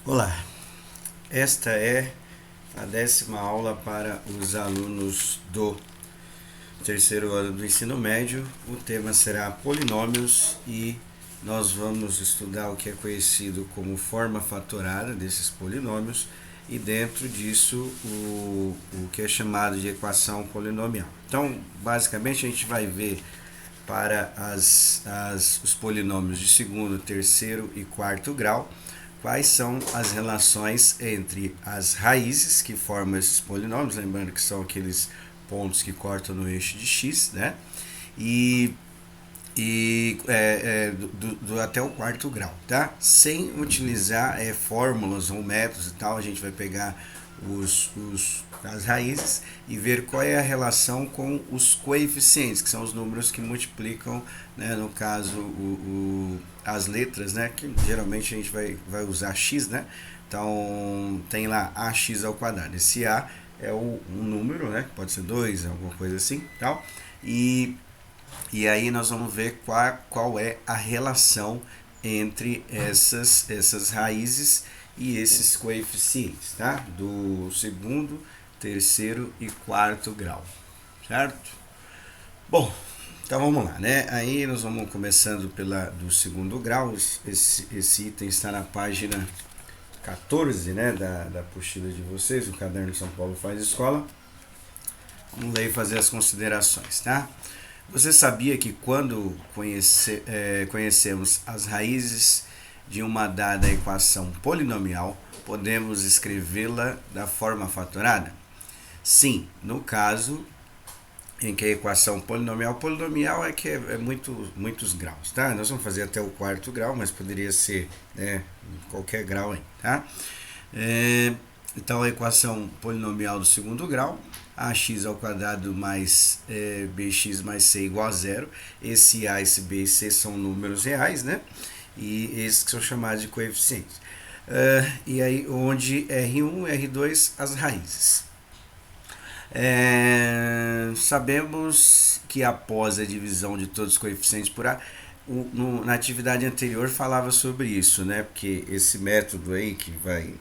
Olá, esta é a 10ª aula para os alunos do terceiro ano do ensino médio. O tema será polinômios e nós vamos estudar o que é conhecido como forma fatorada desses polinômios e dentro disso o que é chamado de equação polinomial. Então, basicamente a gente vai ver para os polinômios de segundo, terceiro e quarto grau, quais são as relações entre as raízes que formam esses polinômios, lembrando que são aqueles pontos que cortam no eixo de x, né? Até o quarto grau, tá? Sem utilizar fórmulas ou métodos e tal, a gente vai pegar as raízes e ver qual é a relação com os coeficientes, que são os números que multiplicam, né, no caso, as letras, né, que geralmente a gente vai usar x, né? Então, tem lá ax ao quadrado. Esse a é um número, né, pode ser 2, alguma coisa assim, tal. E aí nós vamos ver qual é a relação entre essas raízes e esses coeficientes, tá? Do segundo, terceiro e quarto grau, certo? Bom, então vamos lá, né? Aí nós vamos começando do segundo grau. Esse item está na página 14, né, da apostila de vocês, o caderno São Paulo Faz Escola. Vamos ler e fazer as considerações, tá? Você sabia que quando conhecemos as raízes de uma dada equação polinomial, podemos escrevê-la da forma fatorada? Sim, no caso em que a equação polinomial é que é muitos graus, tá? Nós vamos fazer até o quarto grau, mas poderia ser, né, qualquer grau aí, tá? Então a equação polinomial do segundo grau, ax ao quadrado mais bx mais c igual a zero. Esse a, esse b e c são números reais, né? E esses que são chamados de coeficientes. E aí onde R1, R2 as raízes. Sabemos que após a divisão de todos os coeficientes por A, na atividade anterior falava sobre isso, né? Porque esse método aí que vai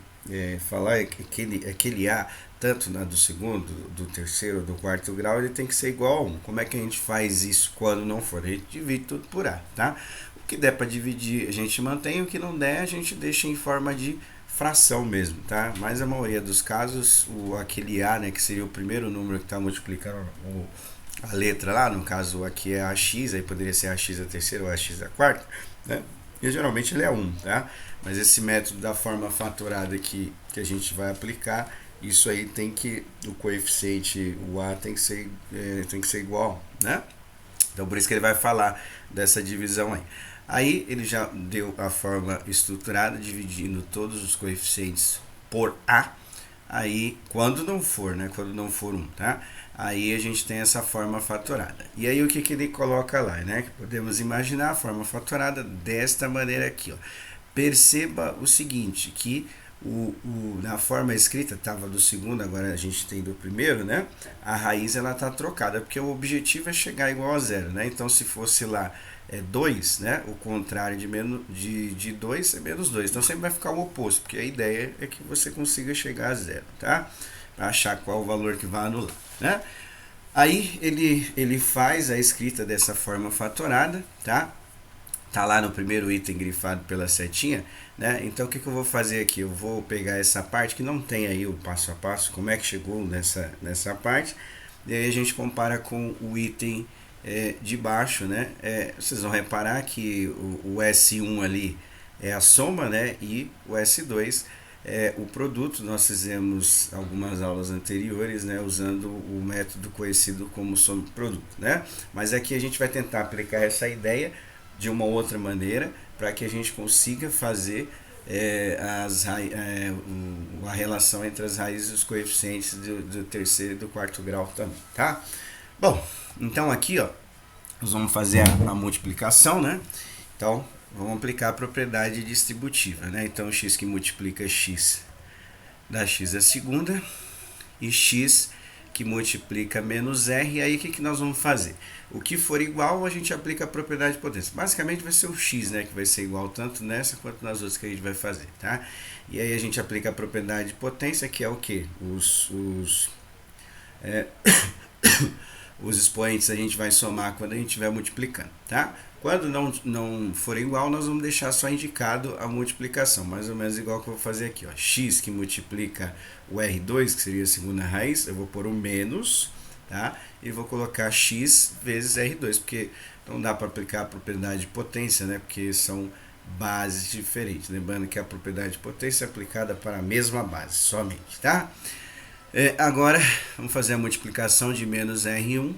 falar aquele A, tanto na do segundo, do terceiro, do quarto grau, ele tem que ser igual a 1. Como é que a gente faz isso quando não for? A gente divide tudo por A, tá? O que der para dividir a gente mantém, o que não der a gente deixa em forma de fração mesmo, tá? Mas a maioria dos casos, aquele A, né, que seria o primeiro número que está multiplicando a letra lá, no caso aqui é AX, aí poderia ser AX a terceira ou AX a quarta, né? E geralmente ele é 1, tá? Mas esse método da forma fatorada que a gente vai aplicar, isso aí o coeficiente, o A tem que ser igual, né? Então por isso que ele vai falar dessa divisão aí. Aí ele já deu a forma estruturada, dividindo todos os coeficientes por A. Aí, quando não for, né? Quando não for 1, tá? Aí a gente tem essa forma fatorada. E aí o que ele coloca lá, né? Que podemos imaginar a forma fatorada desta maneira aqui, ó. Perceba o seguinte, que na forma escrita estava do segundo, agora a gente tem do primeiro, né? A raiz ela tá trocada, porque o objetivo é chegar igual a zero, né? Então se fosse lá 2, né? O contrário de 2 é menos 2. Então sempre vai ficar o oposto, porque a ideia é que você consiga chegar a zero, tá? Para achar qual o valor que vai anular, né? Aí ele faz a escrita dessa forma fatorada, tá? Tá lá no primeiro item grifado pela setinha, né? Então o que eu vou fazer aqui? Eu vou pegar essa parte que não tem aí o passo a passo, como é que chegou nessa parte, e aí a gente compara com o item de baixo, né? Vocês vão reparar que o S1 ali é a soma, né? E o S2 é o produto. Nós fizemos algumas aulas anteriores, né? Usando o método conhecido como soma-produto, né? Mas aqui a gente vai tentar aplicar essa ideia de uma outra maneira para que a gente consiga fazer a relação entre as raízes e os coeficientes do terceiro e do quarto grau também, tá? Bom, então aqui, ó, nós vamos fazer a multiplicação, né? Então, vamos aplicar a propriedade distributiva, né? Então, x que multiplica x dá x à segunda e x que multiplica menos R, e aí o que nós vamos fazer? O que for igual, a gente aplica a propriedade de potência. Basicamente vai ser o x, né, que vai ser igual tanto nessa quanto nas outras que a gente vai fazer, tá? E aí a gente aplica a propriedade de potência, que é o que? Os expoentes a gente vai somar quando a gente estiver multiplicando, tá? Quando não for igual, nós vamos deixar só indicado a multiplicação, mais ou menos igual que eu vou fazer aqui, ó. X que multiplica o R2, que seria a segunda raiz, eu vou pôr o menos, tá? E vou colocar x vezes R2, porque não dá para aplicar a propriedade de potência, né? Porque são bases diferentes. Lembrando que a propriedade de potência é aplicada para a mesma base, somente, tá? Agora, vamos fazer a multiplicação de menos R1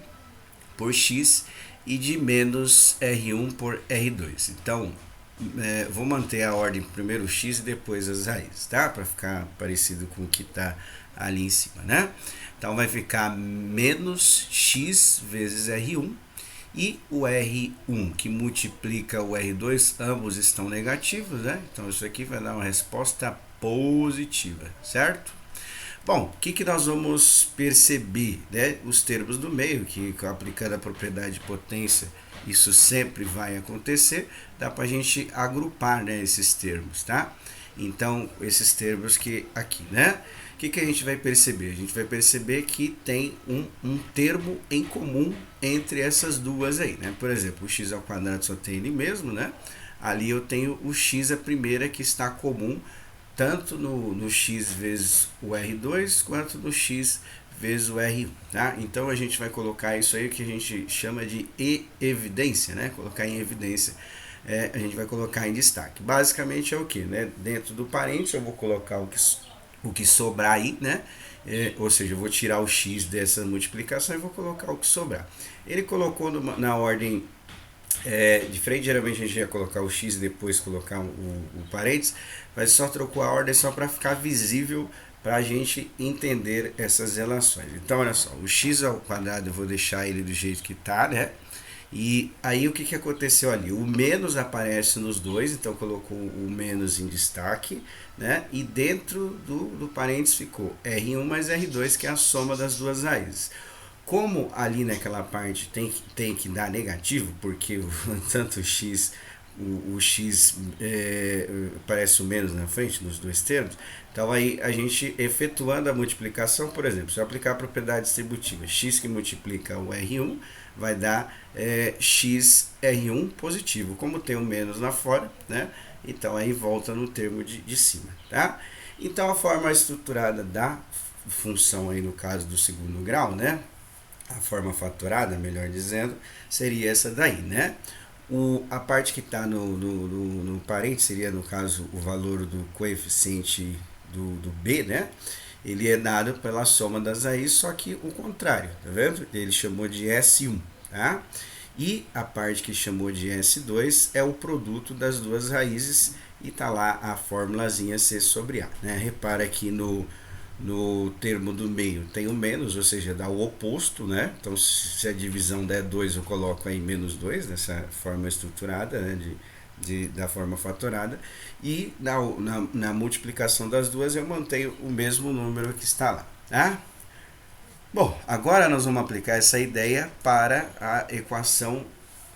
por x e de menos R1 por R2. Então, vou manter a ordem primeiro o x e depois as raízes, tá? Para ficar parecido com o que está ali em cima, né? Então, vai ficar menos x vezes R1 e o R1 que multiplica o R2, ambos estão negativos, né? Então, isso aqui vai dar uma resposta positiva, certo? Bom, o que nós vamos perceber, né? Os termos do meio, que aplicando a propriedade de potência, isso sempre vai acontecer, dá para a gente agrupar, né, esses termos, tá? Então, esses termos que aqui, né? O que a gente vai perceber? A gente vai perceber que tem um termo em comum entre essas duas aí, né? Por exemplo, o x ao quadrado só tem ele mesmo, né? Ali eu tenho o x a primeira que está comum, tanto no x vezes o R2, quanto no x vezes o R1, tá? Então, a gente vai colocar isso aí que a gente chama de evidência, né? Colocar em evidência, a gente vai colocar em destaque. Basicamente é o que, né? Dentro do parênteses eu vou colocar o que sobrar aí, né? Ou seja, eu vou tirar o x dessa multiplicação e vou colocar o que sobrar. Ele colocou na ordem de frente, geralmente a gente ia colocar o x e depois colocar o parênteses, mas só trocou a ordem só para ficar visível para a gente entender essas relações. Então, olha só, o x ao quadrado eu vou deixar ele do jeito que está, né? E aí o que aconteceu ali? O menos aparece nos dois, então colocou o menos em destaque, né? E dentro do parênteses ficou R1 mais R2, que é a soma das duas raízes. Como ali naquela parte tem que dar negativo, porque tanto o x parece o menos na frente, nos dois termos, então aí a gente efetuando a multiplicação, por exemplo, se eu aplicar a propriedade distributiva, x que multiplica o R1 vai dar x R1 positivo, como tem o menos lá fora, né? Então aí volta no termo de cima, tá? Então a forma estruturada da função aí no caso do segundo grau, né? A forma fatorada, melhor dizendo, seria essa daí, né? A parte que está no parênteses seria, no caso, o valor do coeficiente do B, né? Ele é dado pela soma das raízes, só que o contrário, tá vendo? Ele chamou de S1, tá? E a parte que chamou de S2 é o produto das duas raízes e tá lá a formulazinha C sobre A, né? Repara aqui no termo do meio tem o menos, ou seja, dá o oposto, né? Então, se a divisão der 2, eu coloco aí menos 2, nessa forma estruturada, né? Da forma fatorada. E na multiplicação das duas, eu mantenho o mesmo número que está lá, tá? Bom, agora nós vamos aplicar essa ideia para a equação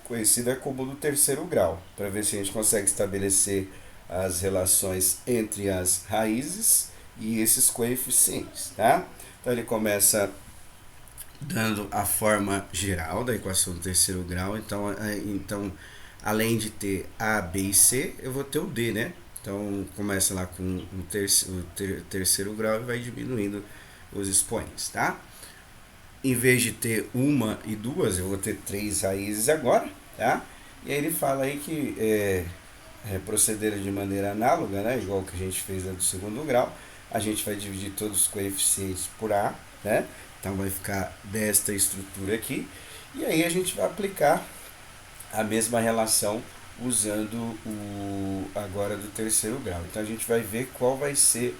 conhecida como do terceiro grau, para ver se a gente consegue estabelecer as relações entre as raízes e esses coeficientes, tá? Então ele começa dando a forma geral da equação do terceiro grau. Então além de ter A, B e C, eu vou ter o D, né? Então começa lá com o terceiro grau e vai diminuindo os expoentes, tá? Em vez de ter uma e duas, eu vou ter 3 raízes agora, tá? E aí ele fala aí que proceder de maneira análoga, né? Igual que a gente fez no segundo grau, a gente vai dividir todos os coeficientes por A, né? Então vai ficar desta estrutura aqui. E aí a gente vai aplicar a mesma relação usando agora do terceiro grau. Então a gente vai ver qual vai ser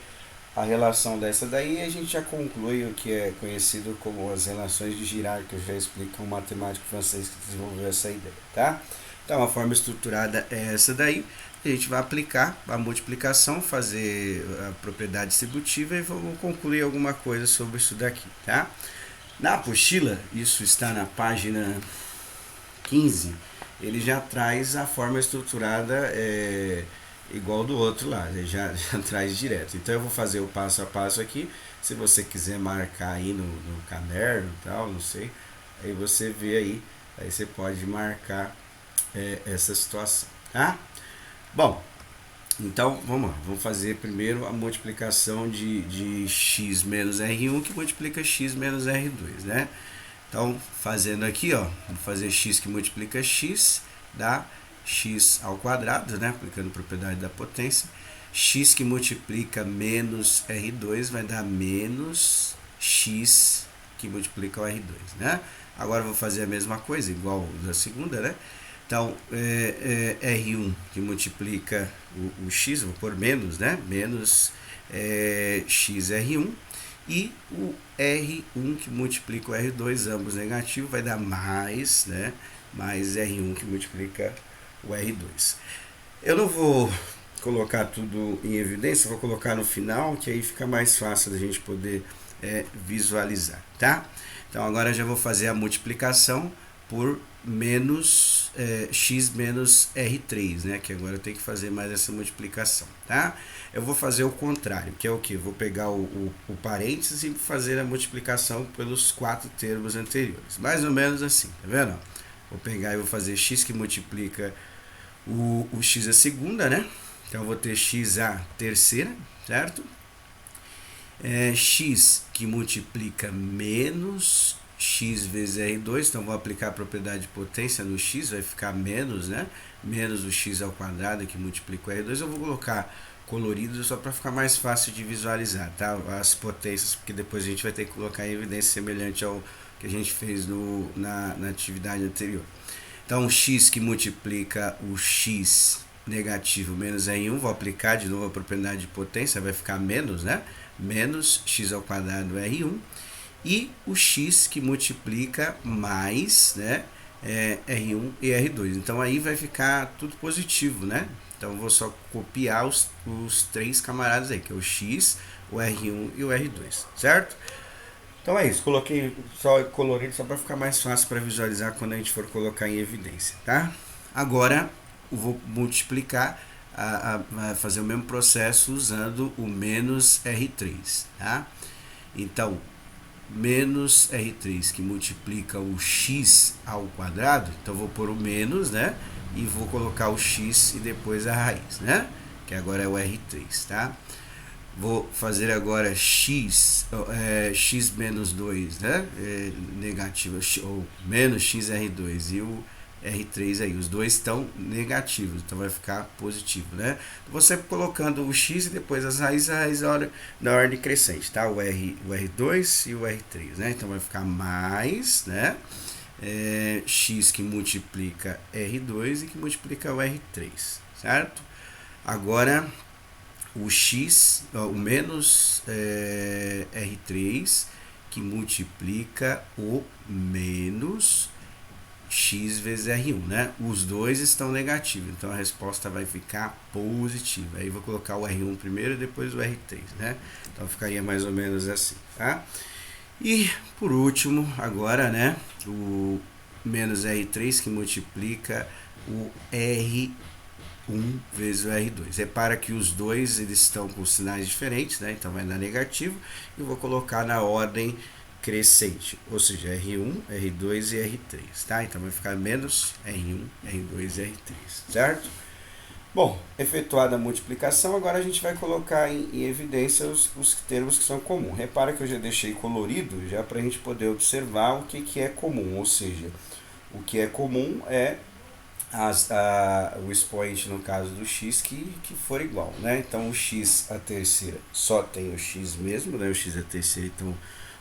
a relação dessa daí e a gente já conclui o que é conhecido como as relações de Girard, que eu já explico, um matemático francês que desenvolveu essa ideia, tá? Então a forma estruturada é essa daí. A gente vai aplicar a multiplicação, fazer a propriedade distributiva e vamos concluir alguma coisa sobre isso daqui, tá? Na apostila, isso está na página 15, ele já traz a forma estruturada igual do outro lá, ele já traz direto. Então eu vou fazer o passo a passo aqui, se você quiser marcar aí no caderno e tal, não sei, aí você vê aí você pode marcar essa situação, tá? Bom, então vamos lá, vamos fazer primeiro a multiplicação de x menos R1 que multiplica x menos R2, né? Então, fazendo aqui, ó, vamos fazer x que multiplica x, dá x ao quadrado, né? Aplicando a propriedade da potência. X que multiplica menos R2 vai dar menos x que multiplica o R2, né? Agora eu vou fazer a mesma coisa, igual da segunda, né? Então, R1 que multiplica o x, vou pôr menos, né? Menos XR1. E o R1 que multiplica o R2, ambos negativos, vai dar mais, né? Mais R1 que multiplica o R2. Eu não vou colocar tudo em evidência, vou colocar no final, que aí fica mais fácil da gente poder visualizar, tá? Então agora eu já vou fazer a multiplicação por menos x menos R3, né? Que agora eu tenho que fazer mais essa multiplicação, tá? Eu vou fazer o contrário, que é o que? Vou pegar o parênteses e fazer a multiplicação pelos 4 termos anteriores. Mais ou menos assim, tá vendo? Vou pegar e vou fazer x que multiplica o x a segunda, né? Então eu vou ter x a terceira, certo? X que multiplica menos x vezes R2, então vou aplicar a propriedade de potência no x, vai ficar menos, né? Menos o x ao quadrado que multiplica o R2, eu vou colocar colorido só para ficar mais fácil de visualizar, tá? As potências, porque depois a gente vai ter que colocar em evidência semelhante ao que a gente fez na atividade anterior. Então, x que multiplica o x negativo menos R1, vou aplicar de novo a propriedade de potência, vai ficar menos, né? Menos x ao quadrado R1. E o x que multiplica mais, né, R1 e R2. Então aí vai ficar tudo positivo, né? Então eu vou só copiar os três camaradas aí, que é o x, o R1 e o R2, certo? Então é isso, coloquei só colorido só para ficar mais fácil para visualizar quando a gente for colocar em evidência, tá? Agora eu vou multiplicar, fazer o mesmo processo usando o menos R3, tá? Então, menos R3 que multiplica o x ao quadrado, então vou pôr o menos, né? E vou colocar o x e depois a raiz, né? Que agora é o R3, tá? Vou fazer agora x menos 2, né? Negativo, ou menos xr2 e o R3 aí, os dois estão negativos, então vai ficar positivo, né? Você colocando o x e depois as raízes, a raiz na ordem crescente, tá? O R2 e o R3, né? Então vai ficar mais, né? X que multiplica R2 e que multiplica o R3, certo? Agora o x, o menos R3 que multiplica o menos x vezes R1, né? Os dois estão negativos, então a resposta vai ficar positiva. Aí vou colocar o R1 primeiro e depois o R3, né? Então ficaria mais ou menos assim, tá? E por último, agora, né? O menos R3 que multiplica o R1 vezes o R2. Repara que os dois eles estão com sinais diferentes, né? Então vai dar negativo e vou colocar na ordem crescente, ou seja, R1, R2 e R3, tá? Então vai ficar menos R1, R2 e R3, certo? Bom, efetuada a multiplicação, agora a gente vai colocar em evidência os termos que são comuns. Repara que eu já deixei colorido, já para a gente poder observar o que é comum, ou seja, o que é comum é o expoente, no caso do x, que for igual, né? Então o x a terceira só tem o x mesmo, né? O x a terceira, então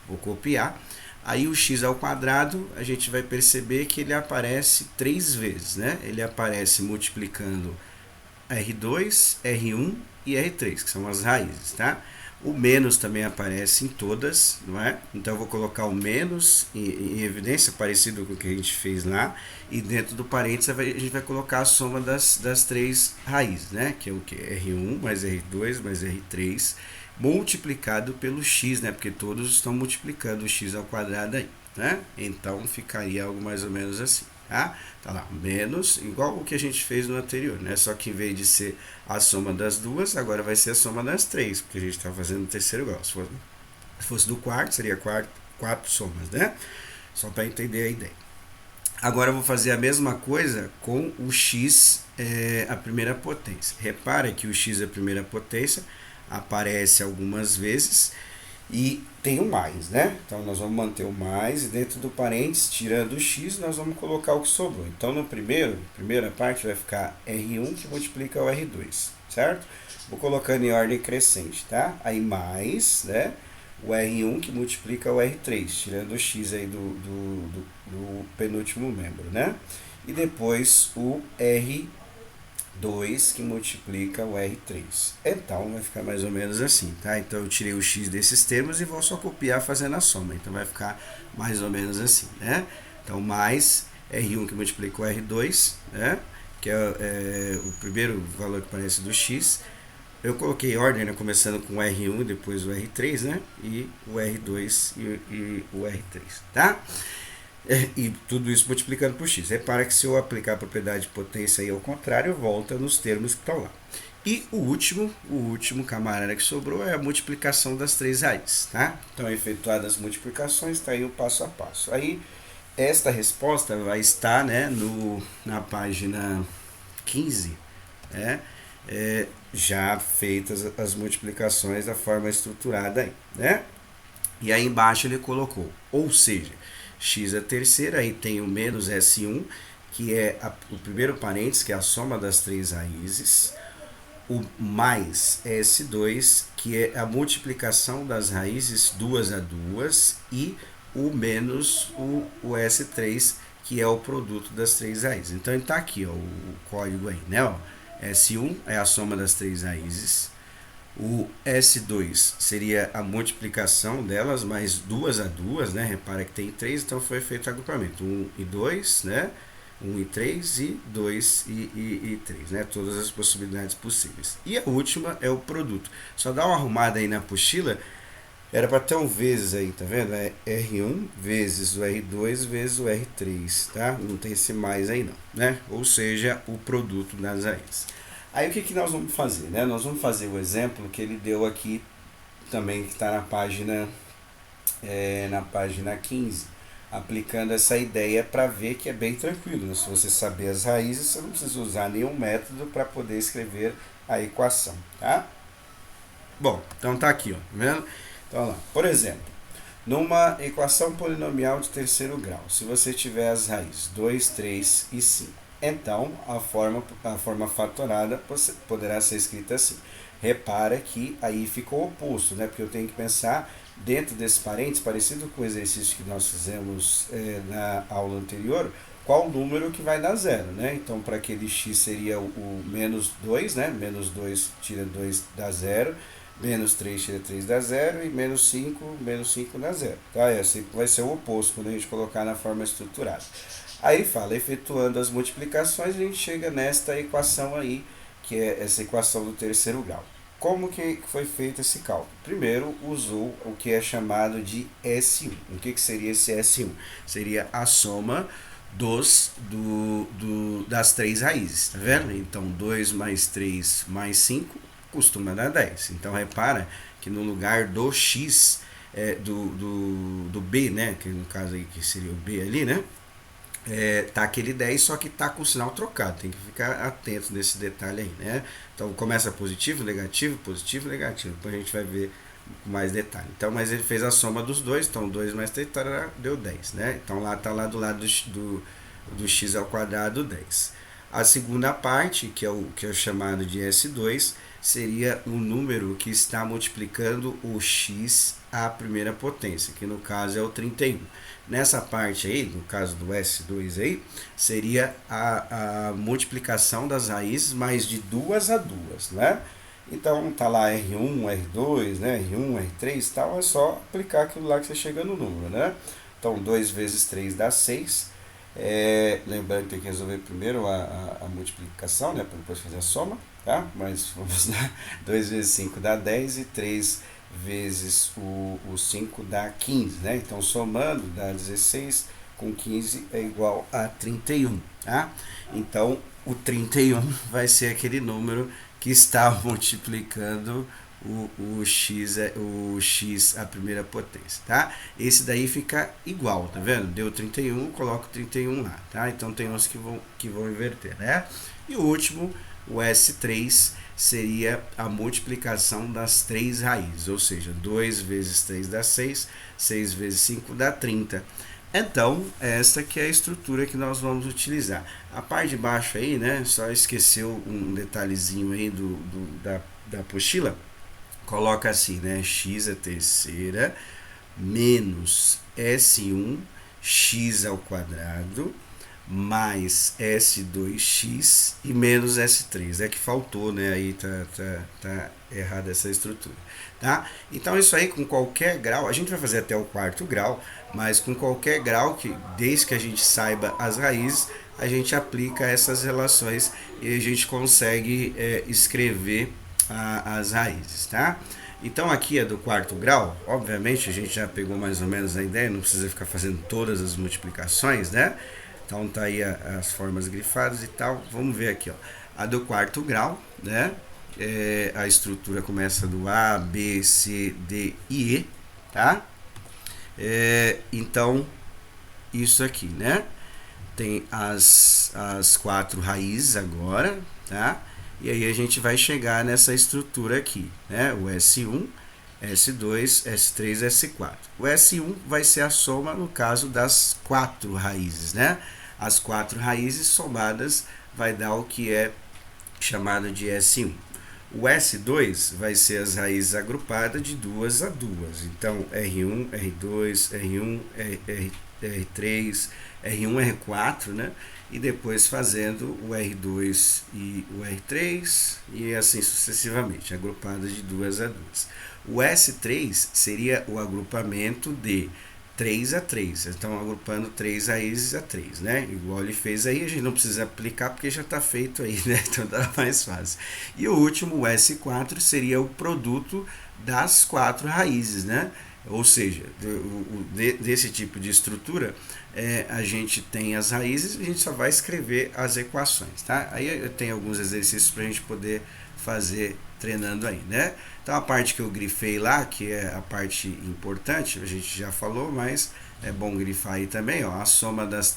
vou copiar. Aí o x ao quadrado, a gente vai perceber que ele aparece 3 vezes, né? Ele aparece multiplicando R2, R1 e R3, que são as raízes, tá? O menos também aparece em todas, não é? Então eu vou colocar o menos em evidência, parecido com o que a gente fez lá, e dentro do parênteses a gente vai colocar a soma das três raízes, né? Que é o que? R1 mais R2 mais R3 multiplicado pelo x, né? Porque todos estão multiplicando o x ao quadrado aí, né? Então ficaria algo mais ou menos assim. Tá? Tá lá, menos, igual o que a gente fez no anterior, né? Só que em vez de ser a soma das duas, agora vai ser a soma das três, porque a gente está fazendo o terceiro grau. Se fosse do quarto, seria quatro somas, né? Só para entender a ideia. Agora eu vou fazer a mesma coisa com o x, a primeira potência. Repara que o x, a primeira potência, aparece algumas vezes e tem o mais, né? Então nós vamos manter o mais e dentro do parênteses, tirando o x, nós vamos colocar o que sobrou. Então no primeira parte vai ficar R1 que multiplica o R2, certo? Vou colocando em ordem crescente, tá? Aí mais, né? O R1 que multiplica o R3, tirando o x aí do penúltimo membro, né? E depois o R2 que multiplica o R3. Então vai ficar mais ou menos assim, tá? Então eu tirei o x desses termos e vou só copiar fazendo a soma. Então vai ficar mais ou menos assim, né? Então mais R1 que multiplica o R2, né? Que é o primeiro valor que aparece do x. Eu coloquei ordem, né? Começando com o R1 e depois o R3, né? E o R2 e o R3, tá? E tudo isso multiplicando por x. Repara que se eu aplicar a propriedade de potência aí ao contrário, volta nos termos que estão lá. E o último camarada que sobrou é a multiplicação das três raízes, tá? Então, efetuadas as multiplicações, está aí o passo a passo. Aí, esta resposta vai estar, né, na página 15, né? Já feitas as multiplicações da forma estruturada aí, né? E aí embaixo ele colocou, ou seja, x a terceira, aí tem o menos S1, que é o primeiro parênteses, que é a soma das três raízes, o mais S2, que é a multiplicação das raízes duas a duas, e o menos o S3, que é o produto das três raízes. Então ele está aqui, ó, o código aí, né? Ó, S1 é a soma das três raízes. O S2 seria a multiplicação delas, mais duas a duas, né? Repara que tem três, então foi feito o agrupamento. 1 e 2, né? 1 e 3 e 2 e 3, né? Todas as possibilidades possíveis. E a última é o produto. Só dá uma arrumada aí na apostila. Era para ter um vezes aí, tá vendo? É R1 vezes o R2 vezes o R3, tá? Não tem esse mais aí não, né? Ou seja, o produto das raízes. Aí o que nós vamos fazer, né? Nós vamos fazer o exemplo que ele deu aqui também, que está na página 15, aplicando essa ideia para ver que é bem tranquilo, né? Se você saber as raízes, você não precisa usar nenhum método para poder escrever a equação, tá? Bom, então tá aqui, ó, tá vendo? Então, lá, por exemplo, numa equação polinomial de terceiro grau, se você tiver as raízes 2, 3 e 5, então a forma fatorada poderá ser escrita assim. Repara que aí ficou oposto, né? Porque eu tenho que pensar dentro desse parênteses, parecido com o exercício que nós fizemos na aula anterior, qual o número que vai dar zero, né? Então, para aquele x seria o menos 2, né? Menos 2 tira 2 dá zero. Menos 3 tira 3 dá zero e menos 5 dá zero. Tá? Esse vai ser o oposto quando a gente colocar na forma estruturada. Aí fala, efetuando as multiplicações, a gente chega nesta equação aí, que é essa equação do terceiro grau. Como que foi feito esse cálculo? Primeiro, usou o que é chamado de S1. O que seria esse S1? Seria a soma das três raízes, tá vendo? Então, 2 mais 3 mais 5 costuma dar 10. Então repara que no lugar do x, do b, né, que no caso aí que seria o b ali, né, tá aquele 10, só que tá com o sinal trocado. Tem que ficar atento nesse detalhe aí, né? Então começa positivo, negativo, negativo. Depois a gente vai ver com mais detalhe. Então, mas ele fez a soma dos dois, então 2 mais 3 deu 10, né? Então lá tá lá do lado do x ao quadrado 10. A segunda parte, que é o chamado de S2, seria o número que está multiplicando o x à primeira potência, que no caso é o 31. Nessa parte aí, no caso do S2 aí, seria a multiplicação das raízes mais de duas a duas, né? Então tá lá R1, R2, né? R1, R3 e tal, é só aplicar aquilo lá que você chega no número, né? Então 2 vezes 3 dá 6. Lembrando que tem que resolver primeiro a multiplicação, né? Para depois fazer a soma, tá? Mas vamos lá. 2 vezes 5 dá 10 e 3 vezes o 5 dá 15, né? Então somando dá 16, com 15 é igual a 31, tá? Então o 31 vai ser aquele número que está multiplicando o x a primeira potência, tá? Esse daí fica igual, tá vendo? Deu 31, coloco 31 lá, tá? Então tem uns que vão inverter, né? E o último, o S3, seria a multiplicação das três raízes, ou seja, 2 vezes 3 dá 6, 6 vezes 5 dá 30. Então, essa que é a estrutura que nós vamos utilizar. A parte de baixo aí, né, só esqueceu um detalhezinho aí da apostila, coloca assim, né, x a terceira menos S1 x ao quadrado mais S2x e menos S3. É que faltou, né? Aí tá errada essa estrutura, tá? Então isso aí com qualquer grau, a gente vai fazer até o quarto grau, mas com qualquer grau, desde que a gente saiba as raízes, a gente aplica essas relações e a gente consegue escrever as raízes, tá? Então aqui é do quarto grau, obviamente a gente já pegou mais ou menos a ideia, não precisa ficar fazendo todas as multiplicações, né? Então tá aí as formas grifadas e tal. Vamos ver aqui, ó. A do quarto grau, né? A estrutura começa do A, B, C, D e E, tá? Então, isso aqui, né? Tem as quatro raízes agora, tá? E aí a gente vai chegar nessa estrutura aqui, né? O S1, S2, S3, S4. O S1 vai ser a soma, no caso, das quatro raízes, né? As quatro raízes somadas vai dar o que é chamado de S1. O S2 vai ser as raízes agrupadas de duas a duas. Então, R1, R2, R1, R3, R1, R4, né? E depois fazendo o R2 e o R3 e assim sucessivamente, agrupadas de duas a duas. O S3 seria o agrupamento de 3 a 3, então agrupando 3 raízes a 3, né? Igual ele fez aí, a gente não precisa aplicar porque já está feito aí, né? Então dá mais fácil. E o último, o S4, seria o produto das quatro raízes, né? Ou seja, desse tipo de estrutura, a gente tem as raízes e a gente só vai escrever as equações, tá? Aí eu tenho alguns exercícios para a gente poder fazer treinando aí, né? Então a parte que eu grifei lá, que é a parte importante, a gente já falou, mas é bom grifar aí também, ó, a soma das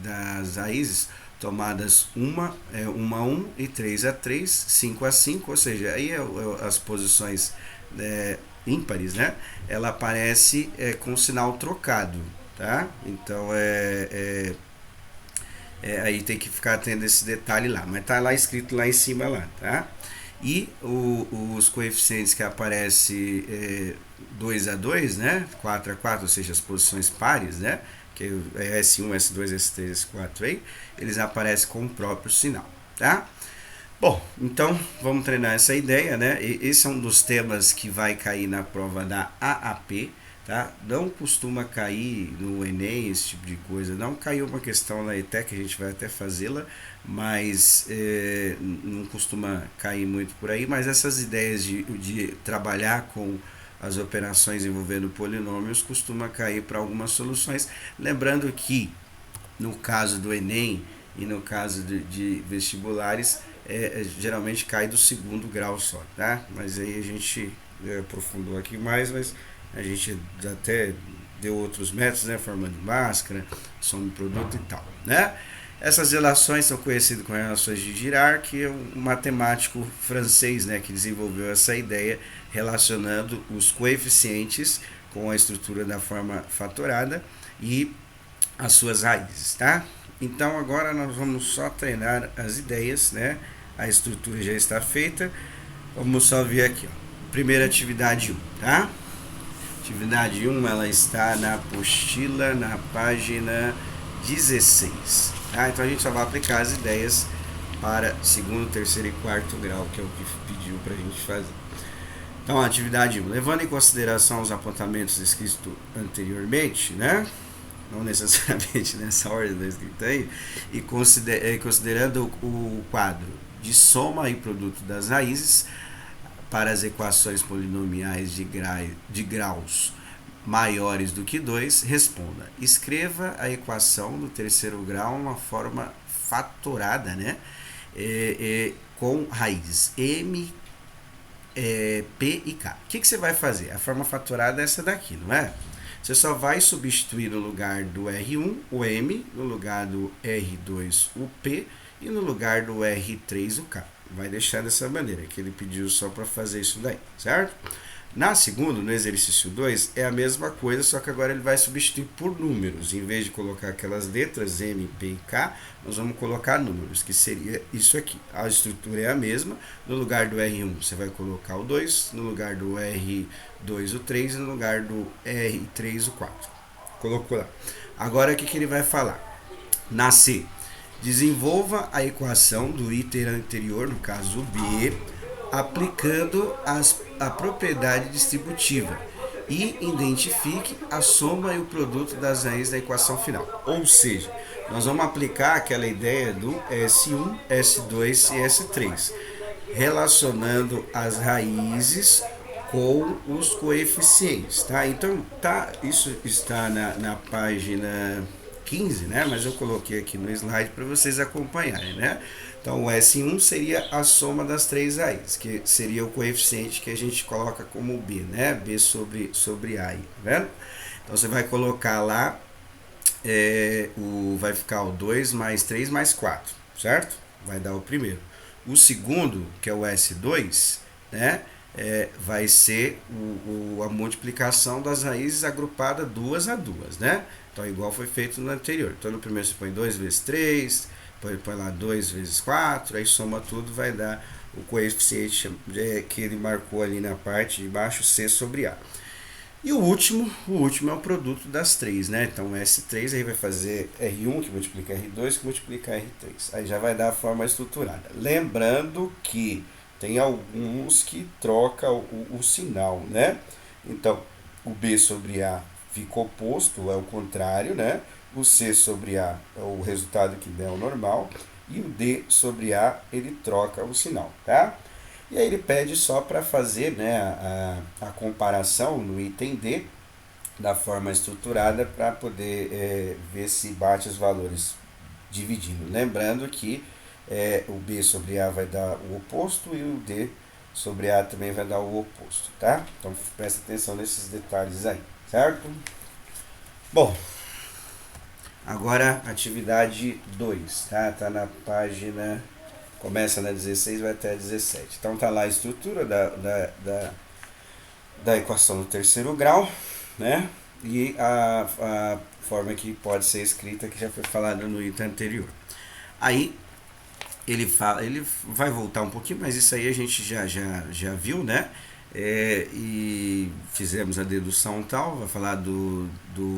das raízes tomadas 1 a 1 e 3 a 3, 5 a 5, ou seja, aí as posições ímpares, né? Ela aparece com sinal trocado, tá? Então aí tem que ficar tendo esse detalhe lá, mas tá lá escrito lá em cima lá, tá? E os coeficientes que aparecem 2 a 2, né? 4 a 4, ou seja, as posições pares, né? Que é S1, S2, S3, S4 aí, eles aparecem com o próprio sinal, tá? Bom, então vamos treinar essa ideia, né? Esse é um dos temas que vai cair na prova da AAP, tá? Não costuma cair no Enem, esse tipo de coisa. Não caiu uma questão na ETEC, a gente vai até fazê-la, mas não costuma cair muito por aí. Mas essas ideias de trabalhar com as operações envolvendo polinômios costuma cair para algumas soluções. Lembrando que no caso do Enem e no caso de vestibulares, geralmente cai do segundo grau só, tá? Mas aí a gente aprofundou aqui mais, mas a gente até deu outros métodos, né? Forma de máscara, soma de produto e tal, né? Essas relações são conhecidas como relações de Girard, que é um matemático francês, né, que desenvolveu essa ideia relacionando os coeficientes com a estrutura da forma fatorada e as suas raízes, tá? Então agora nós vamos só treinar as ideias, né? A estrutura já está feita. Vamos só ver aqui, ó. Primeira atividade 1, tá? Atividade 1, ela está na apostila, na página 16, tá? Então a gente só vai aplicar as ideias para segundo, terceiro e quarto grau, que é o que pediu para a gente fazer. Então, atividade 1. Levando em consideração os apontamentos escritos anteriormente, né? Não necessariamente nessa ordem da escrita aí, e considerando o quadro de soma e produto das raízes para as equações polinomiais de graus maiores do que 2, responda. Escreva a equação do terceiro grau uma forma fatorada, né? Com raízes m, p e k. O que você vai fazer? A forma fatorada é essa daqui, não é? Você só vai substituir no lugar do R1 o M, no lugar do R2 o P e no lugar do R3 o K. Vai deixar dessa maneira, que ele pediu só para fazer isso daí, certo? Na segunda, no exercício 2, é a mesma coisa, só que agora ele vai substituir por números. Em vez de colocar aquelas letras M, P e K, nós vamos colocar números, que seria isso aqui. A estrutura é a mesma. No lugar do R1, você vai colocar o 2, no lugar do R2, o 3, e no lugar do R3, o 4. Colocou lá. Agora, o que ele vai falar? Na C, desenvolva a equação do item anterior, no caso o B, aplicando a propriedade distributiva e identifique a soma e o produto das raízes da equação final. Ou seja, nós vamos aplicar aquela ideia do S1, S2 e S3, relacionando as raízes com os coeficientes, tá? Então, isso está na página 15, né? Mas eu coloquei aqui no slide para vocês acompanharem, né? Então, o S1 seria a soma das três raízes, que seria o coeficiente que a gente coloca como B, né? B sobre A, tá vendo? Então, você vai colocar lá, vai ficar o 2 mais 3 mais 4, certo? Vai dar o primeiro. O segundo, que é o S2, né? Vai ser a multiplicação das raízes agrupada duas a duas, né? Então, igual foi feito no anterior. Então, no primeiro você põe 2 vezes 3, põe lá 2 vezes 4, aí soma tudo, vai dar o coeficiente que ele marcou ali na parte de baixo, C sobre A. E o último é o produto das três, né? Então, S3 aí vai fazer R1, que multiplica R2, que multiplica R3. Aí já vai dar a forma estruturada. Lembrando que tem alguns que trocam o sinal, né? Então, o B sobre A fica oposto, é o contrário, né? O C sobre A é o resultado que der o normal. E o D sobre A, ele troca o sinal, tá? E aí ele pede só para fazer, né, a comparação no item D da forma estruturada para poder ver se bate os valores dividindo. Lembrando que o B sobre A vai dar o oposto e o D sobre A também vai dar o oposto, tá? Então presta atenção nesses detalhes aí, certo? Bom, agora atividade 2, tá? Tá na página, começa na 16, vai até a 17. Então tá lá a estrutura da equação do terceiro grau, né? E a forma que pode ser escrita, que já foi falada no item anterior. Aí ele vai voltar um pouquinho, mas isso aí a gente já viu, né? E fizemos a dedução tal, vai falar do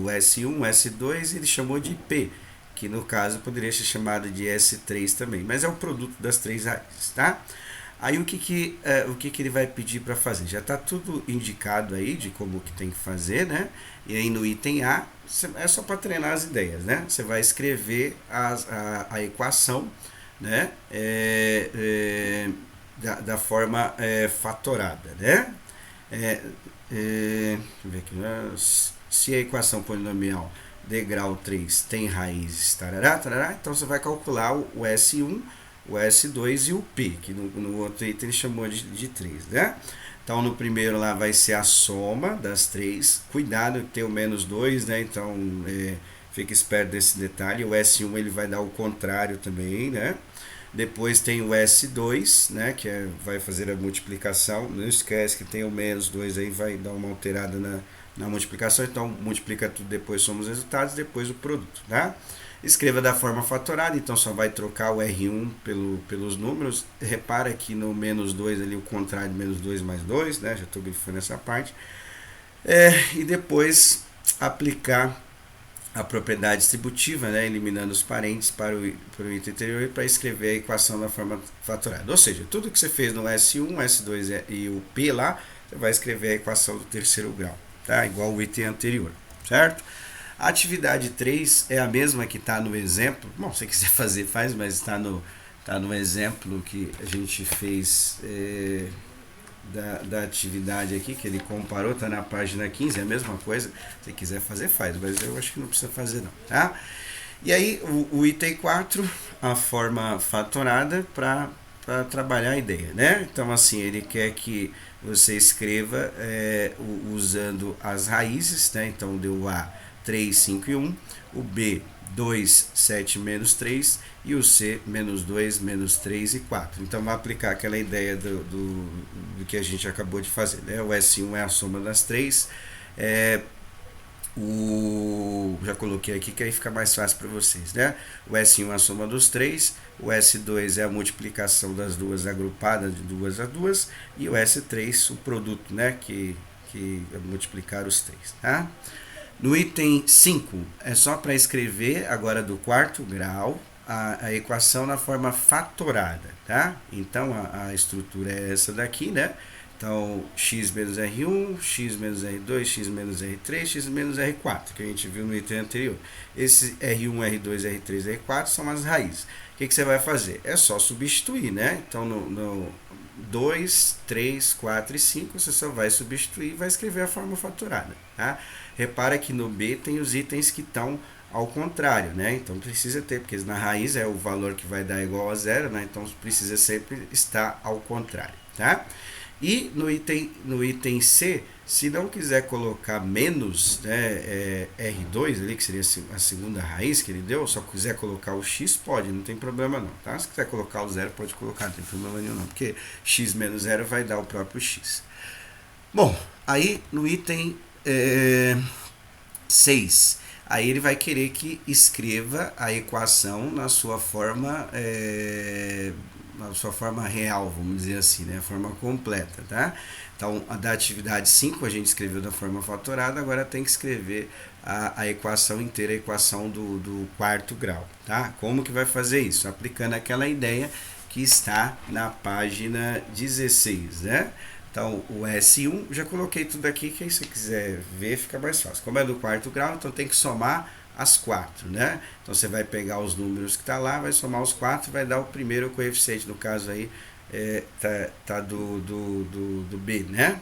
S1, S2, ele chamou de P, que no caso poderia ser chamado de S3 também, mas é o produto das três raízes, tá? Aí o que ele vai pedir para fazer? Já está tudo indicado aí de como que tem que fazer, né? E aí no item A, é só para treinar as ideias, né? Você vai escrever a equação, né? Da forma fatorada, né? Deixa eu ver aqui, né? Se a equação polinomial de grau 3 tem raízes, tarará, tarará, então você vai calcular o S1, o S2 e o P, que no outro item ele chamou de 3, né? Então, no primeiro lá vai ser a soma das três. Cuidado de ter o menos 2, né? Então, fica esperto desse detalhe. O S1 ele vai dar o contrário também, né? Depois tem o S2, né? Que vai fazer a multiplicação. Não esquece que tem o menos 2 aí, vai dar uma alterada na multiplicação. Então, multiplica tudo, depois soma os resultados, depois o produto, tá? Escreva da forma fatorada, então só vai trocar o R1 pelos números. Repara que no menos 2 ali, o contrário de menos 2 mais 2, né? Já estou grifando essa parte. E depois aplicar a propriedade distributiva, né, eliminando os parentes para o item anterior para escrever a equação da forma fatorada. Ou seja, tudo que você fez no S1, S2 e o P lá, você vai escrever a equação do terceiro grau, tá? Igual o item anterior, certo? A atividade 3 é a mesma que está no exemplo. Bom, se você quiser fazer, faz, mas está no exemplo que a gente fez da atividade aqui, que ele comparou, está na página 15, é a mesma coisa. Se você quiser fazer, faz, mas eu acho que não precisa fazer não, tá? E aí, o item 4, a forma fatorada para trabalhar a ideia, né? Então, assim, ele quer que você escreva usando as raízes, né? Então, deu A 3, 5 e 1, o B 2, 7, menos 3 e o C, menos 2, menos 3 e 4. Então, vai aplicar aquela ideia do que a gente acabou de fazer, né? O S1 é a soma das três, já coloquei aqui que aí fica mais fácil para vocês, né? O S1 é a soma dos três, o S2 é a multiplicação das duas agrupadas de 2 a 2 e o S3 o produto, né? Que é multiplicar os três, tá? No item 5 é só para escrever agora do quarto grau a equação na forma fatorada, tá? Então a estrutura é essa daqui, né? Então, x menos R1, x menos R2, x menos R3, x menos R4, que a gente viu no item anterior. Esse R1, R2, R3, R4 são as raízes. O que você vai fazer? É só substituir, né? Então, no 2, 3, 4 e 5, você só vai substituir e vai escrever a forma fatorada, tá? Repara que no B tem os itens que estão ao contrário, né? Então precisa ter, porque na raiz é o valor que vai dar igual a zero, né? Então precisa sempre estar ao contrário, tá? E no item C, se não quiser colocar menos, né, R2 ali, que seria a segunda raiz que ele deu, só quiser colocar o X, pode, não tem problema não, tá? Se quiser colocar o zero, pode colocar, não tem problema nenhum não, porque X menos zero vai dar o próprio X. Bom, aí no item 6, aí ele vai querer que escreva a equação na sua forma real, vamos dizer assim, né? A forma completa, tá? Então, a da atividade 5 a gente escreveu da forma fatorada, agora tem que escrever a equação inteira, a equação do quarto grau, tá? Como que vai fazer isso? Aplicando aquela ideia que está na página 16, né? Então, o S1, já coloquei tudo aqui, que aí se você quiser ver, fica mais fácil. Como é do quarto grau, então tem que somar as 4, né? Então, você vai pegar os números que está lá, vai somar os 4, vai dar o primeiro coeficiente, no caso aí, tá do B, né?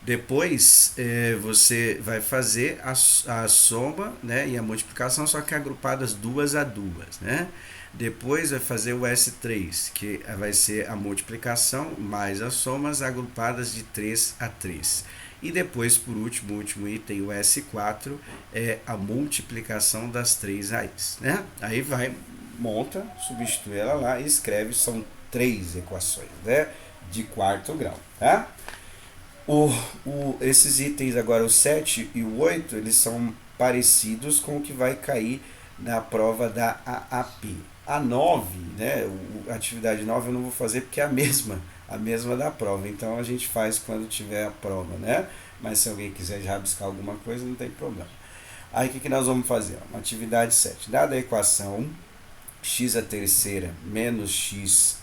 Depois, você vai fazer a soma, né, e a multiplicação, só que agrupadas 2 a 2, né? Depois vai fazer o S3, que vai ser a multiplicação mais as somas agrupadas de 3 a 3. E depois, por último, o último item, o S4, é a multiplicação das três raízes, né? Aí vai, monta, substitui ela lá e escreve, são 3 equações, né, de quarto grau, tá? Esses itens agora, o 7 e o 8, eles são parecidos com o que vai cair na prova da AAP. A 9, né, a atividade 9 eu não vou fazer porque é a mesma da prova. Então a gente faz quando tiver a prova, né? Mas se alguém quiser já rabiscar alguma coisa, não tem problema. Aí o que nós vamos fazer? Uma atividade 7. Dada a equação x à terceira menos x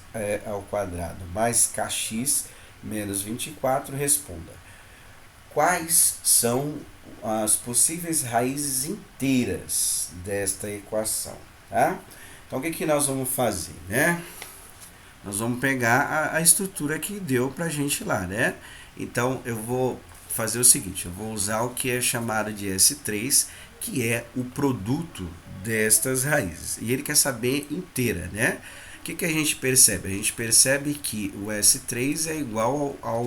ao quadrado mais kx menos 24, responda. Quais são as possíveis raízes inteiras desta equação, tá? Então, o que nós vamos fazer, né? Nós vamos pegar a estrutura que deu pra gente lá, né? Então, eu vou fazer o seguinte, eu vou usar o que é chamado de S3, que é o produto destas raízes. E ele quer saber inteira, né? O que a gente percebe? A gente percebe que o S3 é igual ao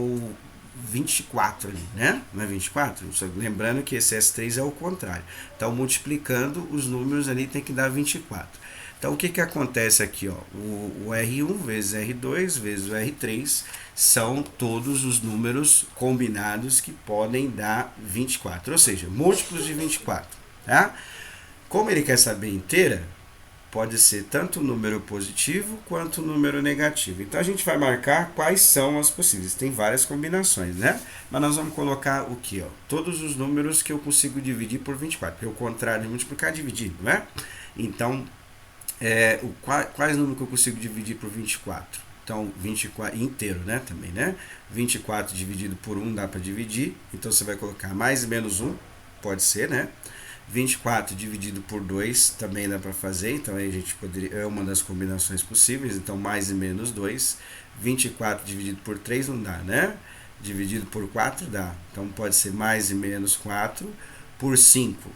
24 ali, né? Não é 24? Só lembrando que esse S3 é o contrário. Então, multiplicando os números ali tem que dar 24. Então, o que acontece aqui? Ó? O R1 vezes R2 vezes o R3 são todos os números combinados que podem dar 24, ou seja, múltiplos de 24. Tá? Como ele quer saber inteira, pode ser tanto o número positivo quanto o número negativo. Então a gente vai marcar quais são as possíveis. Tem várias combinações, né? Mas nós vamos colocar o que? Todos os números que eu consigo dividir por 24. Porque o contrário de multiplicar é dividir, não é? Então, quais números que eu consigo dividir por 24? Então, 24 inteiro, né? Também, né? 24 dividido por 1 dá para dividir. Então você vai colocar mais e menos 1, pode ser, né? 24 dividido por 2 também dá para fazer, então aí a gente poderia, é uma das combinações possíveis, então mais e menos 2. 24 dividido por 3 não dá, né? Dividido por 4 dá, então pode ser mais e menos 4. Por 5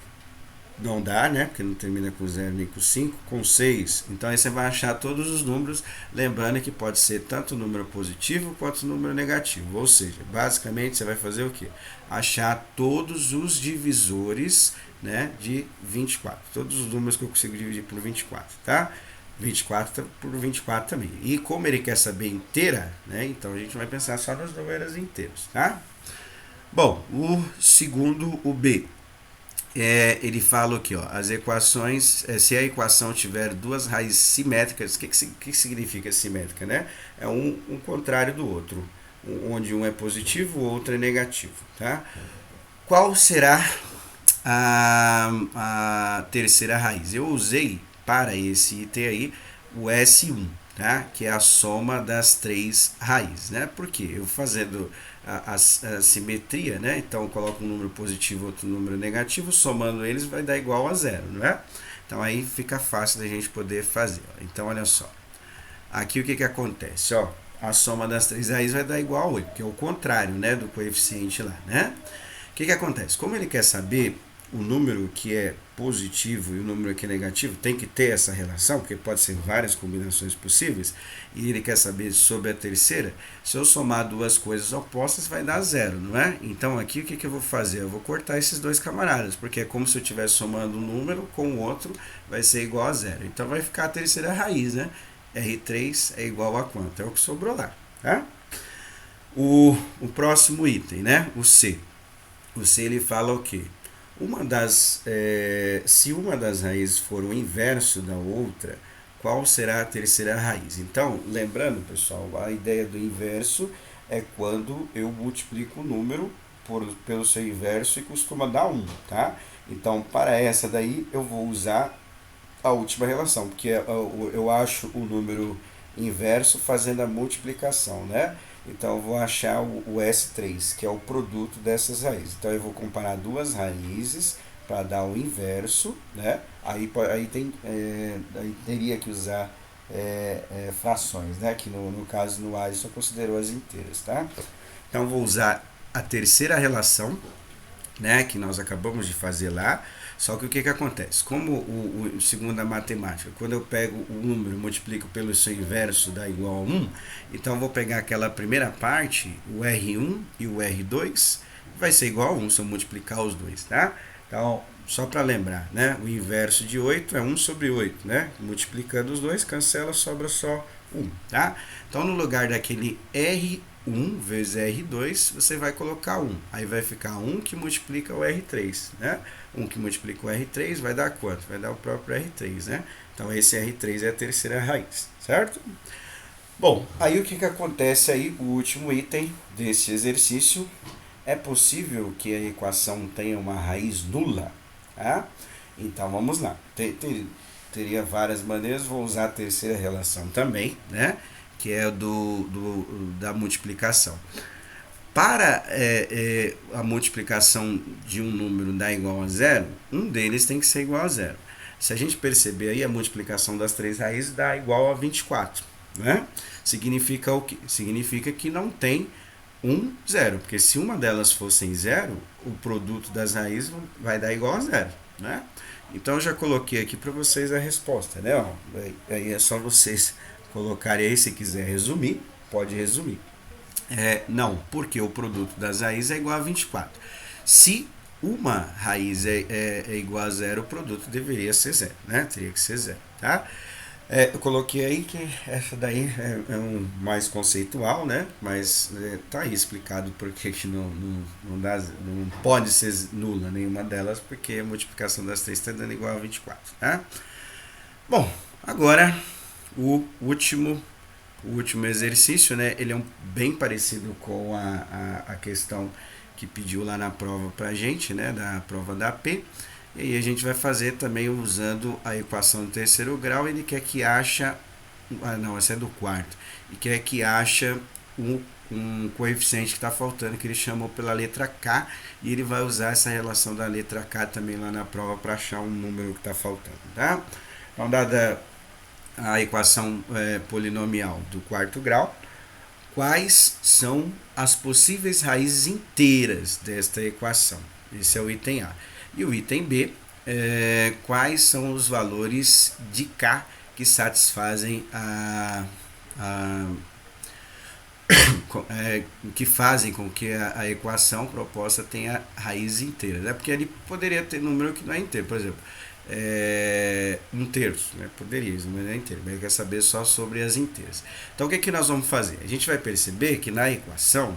não dá, né? Porque não termina com 0 nem com 5. Com 6, então aí você vai achar todos os números, lembrando que pode ser tanto o número positivo quanto o número negativo, ou seja, basicamente você vai fazer o quê? Achar todos os divisores, né, de 24, todos os números que eu consigo dividir por 24, tá? 24 por 24 também. E como ele quer saber inteira, né, então a gente vai pensar só nos números inteiros, tá? Bom, o segundo, o B, ele fala aqui, as equações, se a equação tiver duas raízes simétricas, o que significa simétrica, né? É um contrário do outro, onde um é positivo, o outro é negativo, tá? Qual será a terceira raiz? Eu usei para esse item aí o S1, tá? Que é a soma das três raízes, né? Porque eu fazendo a simetria, né? Então eu coloco um número positivo, outro número negativo, somando eles vai dar igual a zero, não é? Então aí fica fácil da gente poder fazer. Então olha só, aqui o que acontece, a soma das três raízes vai dar igual a 8, que é o contrário, né, do coeficiente lá, né? O que acontece? Como ele quer saber o número que é positivo e o número que é negativo, tem que ter essa relação, porque pode ser várias combinações possíveis, e ele quer saber sobre a terceira, se eu somar duas coisas opostas vai dar zero, não é? Então aqui o que eu vou fazer? Eu vou cortar esses dois camaradas, porque é como se eu estivesse somando um número com o outro, vai ser igual a zero. Então vai ficar a terceira raiz, né? R3 é igual a quanto? É o que sobrou lá, tá? O próximo item, né? O C. O C ele fala o quê? Se uma das raízes for o inverso da outra, qual será a terceira raiz? Então, lembrando, pessoal, a ideia do inverso é quando eu multiplico o número pelo seu inverso e costuma dar 1, tá? Então, para essa daí, eu vou usar a última relação, porque eu acho o número inverso fazendo a multiplicação, né? Então eu vou achar o S3, que é o produto dessas raízes. Então eu vou comparar duas raízes para dar o inverso, né? Aí teria que usar frações, né? Que no caso no A só considerou as inteiras, tá? Então eu vou usar a terceira relação, né, que nós acabamos de fazer lá. Só que o que acontece? Como segundo a matemática, quando eu pego o número e multiplico pelo seu inverso dá igual a 1, então eu vou pegar aquela primeira parte, o R1 e o R2, vai ser igual a 1 se eu multiplicar os dois, tá? Então, só para lembrar, né, o inverso de 8 é 1 sobre 8, né? Multiplicando os dois, cancela, sobra só 1, tá? Então, no lugar daquele R1 vezes R2, você vai colocar 1. Aí vai ficar 1 que multiplica o R3, né? 1 que multiplica o R3 vai dar quanto? Vai dar o próprio R3, né? Então esse R3 é a terceira raiz, certo? Bom, aí o que acontece aí? O último item desse exercício, é possível que a equação tenha uma raiz nula, tá? Então vamos lá. Teria várias maneiras, vou usar a terceira relação também, né? Que é da multiplicação. Para a multiplicação de um número dar igual a zero, um deles tem que ser igual a zero. Se a gente perceber aí, a multiplicação das três raízes dá igual a 24, né? Significa o quê? Significa que não tem zero, porque se uma delas fosse zero, o produto das raízes vai dar igual a zero, né? Então eu já coloquei aqui para vocês a resposta, né? Aí é só vocês colocarem aí, se quiser resumir, pode resumir. Não, porque o produto das raízes é igual a 24. Se uma raiz é igual a zero, o produto deveria ser zero, né? Teria que ser zero, tá? Eu coloquei aí que essa daí é um mais conceitual, né? Mas tá aí explicado porque que não pode ser nula nenhuma delas, porque a multiplicação das três está dando igual a 24, tá? Bom, agora o último, o último exercício, né? Ele é bem parecido com a questão que pediu lá na prova pra gente, né? Da prova da AP. E aí a gente vai fazer também usando a equação do terceiro grau. Ele quer que acha... Ah, não, essa é do quarto. E quer que acha um coeficiente que está faltando, que ele chamou pela letra K, e ele vai usar essa relação da letra K também lá na prova para achar um número que está faltando, tá? Então, dada a equação polinomial do quarto grau, quais são as possíveis raízes inteiras desta equação? Esse é o item A. E o item B, quais são os valores de K que satisfazem que fazem com que a equação proposta tenha raízes inteiras, né? Porque ele poderia ter número que não é inteiro, por exemplo, um terço, né? Poderia, mas não é inteiro, mas ele quer saber só sobre as inteiras. Então o que nós vamos fazer? A gente vai perceber que na equação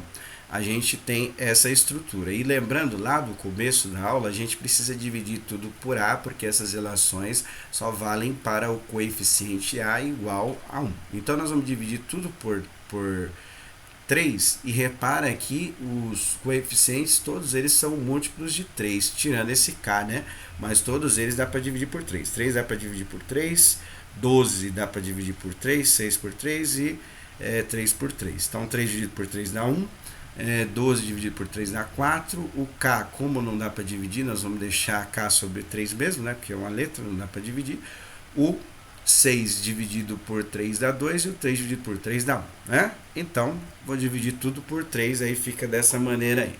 a gente tem essa estrutura. E lembrando lá do começo da aula, a gente precisa dividir tudo por A, porque essas relações só valem para o coeficiente A igual a 1. Então nós vamos dividir tudo por 3 e repara que os coeficientes, todos eles são múltiplos de 3, tirando esse K, né? Mas todos eles dá para dividir por 3. 3 dá para dividir por 3, 12 dá para dividir por 3, 6 por 3 e 3 por 3. Então 3 dividido por 3 dá 1, 12 dividido por 3 dá 4. O K, como não dá para dividir, nós vamos deixar K sobre 3 mesmo, né? Porque é uma letra, não dá para dividir. O 6 dividido por 3 dá 2 e o 3 dividido por 3 dá 1, né? Então, vou dividir tudo por 3, aí fica dessa maneira aí.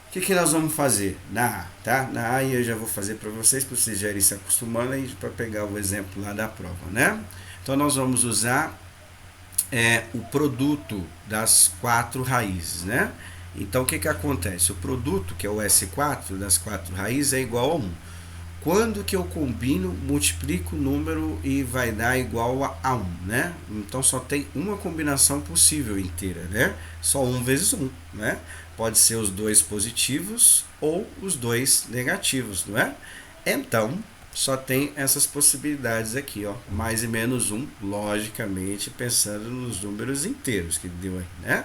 O que nós vamos fazer na A, tá? Na A eu já vou fazer para vocês já irem se acostumando aí para pegar o exemplo lá da prova, né? Então, nós vamos usar o produto das 4 raízes, né? Então, o que acontece? O produto, que é o S4 das 4 raízes, é igual a 1. Quando que eu combino, multiplico o número e vai dar igual a 1, né? Então só tem uma combinação possível inteira, né? Só 1 vezes 1, né? Pode ser os dois positivos ou os dois negativos, não é? Então, só tem essas possibilidades aqui, ó, mais e menos 1, logicamente, pensando nos números inteiros que deu aí, né?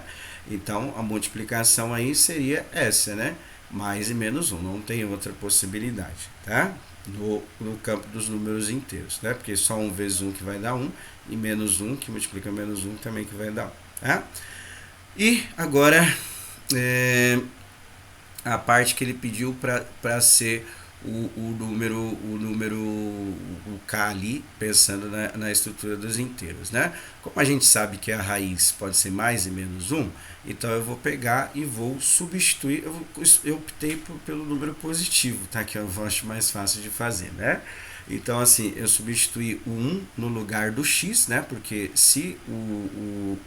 Então, a multiplicação aí seria essa, né? Mais e menos 1, não tem outra possibilidade, tá? No campo dos números inteiros, né? Porque só 1 vezes 1 que vai dar 1 e menos 1 que multiplica menos 1 também que vai dar 1, tá? E agora a parte que ele pediu para ser o número, o K ali, pensando na estrutura dos inteiros, né? Como a gente sabe que a raiz pode ser mais e menos 1, então eu vou pegar e vou substituir, eu optei pelo número positivo, tá? Que eu acho mais fácil de fazer, né? Então, assim, eu substituí o 1 no lugar do x, né? Porque se o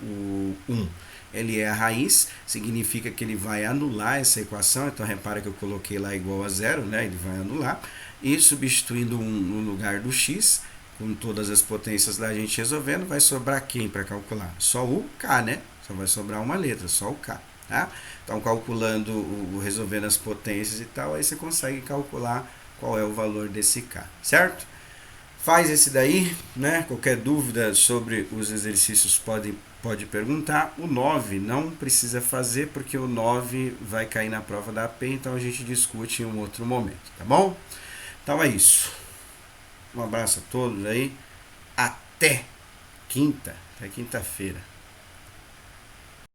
1 ele é a raiz, significa que ele vai anular essa equação. Então, repara que eu coloquei lá igual a zero, né? Ele vai anular. E substituindo 1 no lugar do x, com todas as potências da gente resolvendo, vai sobrar quem para calcular? Só o k, né? Só vai sobrar uma letra, só o k, tá? Então, calculando, resolvendo as potências e tal, aí você consegue calcular qual é o valor desse k, certo? Faz esse daí, né? Qualquer dúvida sobre os exercícios pode perguntar. O 9 não precisa fazer, porque o 9 vai cair na prova da AP, então a gente discute em um outro momento, tá bom? Então é isso. Um abraço a todos aí. Até quinta-feira.